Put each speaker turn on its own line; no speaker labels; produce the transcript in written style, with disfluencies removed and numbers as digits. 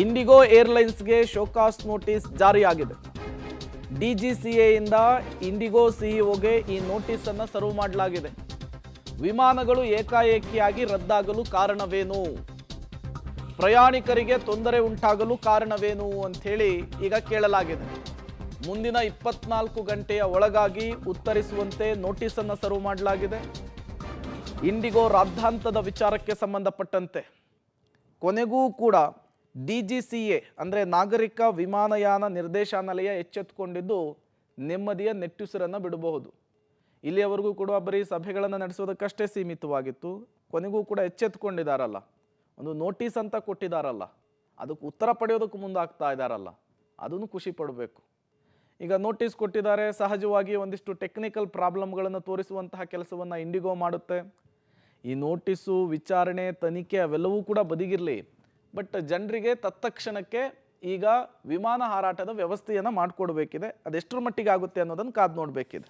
IndiGo ಏರ್ಲೈನ್ಸ್ಗೆ show cause notice ಜಾರಿಯಾಗಿದೆ. ಡಿಜಿಸಿಎಯಿಂದ ಇಂಡಿಗೋ ಸಿಇಒಗೆ ಈ ನೋಟಿಸ್ ಅನ್ನು ಸರ್ವ್ ಮಾಡಲಾಗಿದೆ. ವಿಮಾನಗಳು ಏಕಾಏಕಿಯಾಗಿ ರದ್ದಾಗಲು ಕಾರಣವೇನು, ಪ್ರಯಾಣಿಕರಿಗೆ ತೊಂದರೆ ಉಂಟಾಗಲು ಕಾರಣವೇನು ಅಂಥೇಳಿ ಈಗ ಕೇಳಲಾಗಿದೆ. ಮುಂದಿನ 24 ಗಂಟೆಯ ಒಳಗಾಗಿ ಉತ್ತರಿಸುವಂತೆ ನೋಟಿಸ್ ಅನ್ನು ಸರ್ವ್ ಮಾಡಲಾಗಿದೆ. ಇಂಡಿಗೋ ರಾದ್ಧಾಂತದ ವಿಚಾರಕ್ಕೆ ಸಂಬಂಧಪಟ್ಟಂತೆ ಕೊನೆಗೂ ಕೂಡ ಡಿಜಿಸಿಎ ಅಂದರೆ ನಾಗರಿಕ ವಿಮಾನಯಾನ ನಿರ್ದೇಶನಾಲಯ ಎಚ್ಚೆತ್ತುಕೊಂಡಿದ್ದು ನೆಮ್ಮದಿಯ ನೆಟ್ಟುಸಿರನ್ನು ಬಿಡಬಹುದು. ಇಲ್ಲಿಯವರೆಗೂ ಕೂಡ ಬರೀ ಸಭೆಗಳನ್ನು ನಡೆಸೋದಕ್ಕಷ್ಟೇ ಸೀಮಿತವಾಗಿತ್ತು. ಕೊನೆಗೂ ಕೂಡ ಎಚ್ಚೆತ್ತುಕೊಂಡಿದ್ದಾರಲ್ಲ, ಒಂದು ನೋಟಿಸ್ ಅಂತ ಕೊಟ್ಟಿದ್ದಾರಲ್ಲ, ಅದಕ್ಕೆ ಉತ್ತರ ಪಡೆಯೋದಕ್ಕೆ ಮುಂದಾಗ್ತಾ ಇದ್ದಾರಲ್ಲ, ಅದನ್ನು ಖುಷಿ ಪಡಬೇಕು. ಈಗ ನೋಟಿಸ್ ಕೊಟ್ಟಿದ್ದಾರೆ, ಸಹಜವಾಗಿ ಒಂದಿಷ್ಟು ಟೆಕ್ನಿಕಲ್ ಪ್ರಾಬ್ಲಮ್ಗಳನ್ನು ತೋರಿಸುವಂತಹ ಕೆಲಸವನ್ನು ಇಂಡಿಗೋ ಮಾಡುತ್ತೆ. ಈ ನೋಟಿಸು, ವಿಚಾರಣೆ, ತನಿಖೆ ಅವೆಲ್ಲವೂ ಕೂಡ ಬದಿಗಿರಲಿ, ಬಟ್ ಜನರಿಗೆ ತತ್ಕ್ಷಣಕ್ಕೆ ಈಗ ವಿಮಾನ ಹಾರಾಟದ ವ್ಯವಸ್ಥೆಯನ್ನು ಮಾಡಿಕೊಡ್ಬೇಕಿದೆ. ಅದೆಷ್ಟರ ಮಟ್ಟಿಗೆ ಆಗುತ್ತೆ ಅನ್ನೋದನ್ನು ಕಾದು ನೋಡಬೇಕಿದೆ.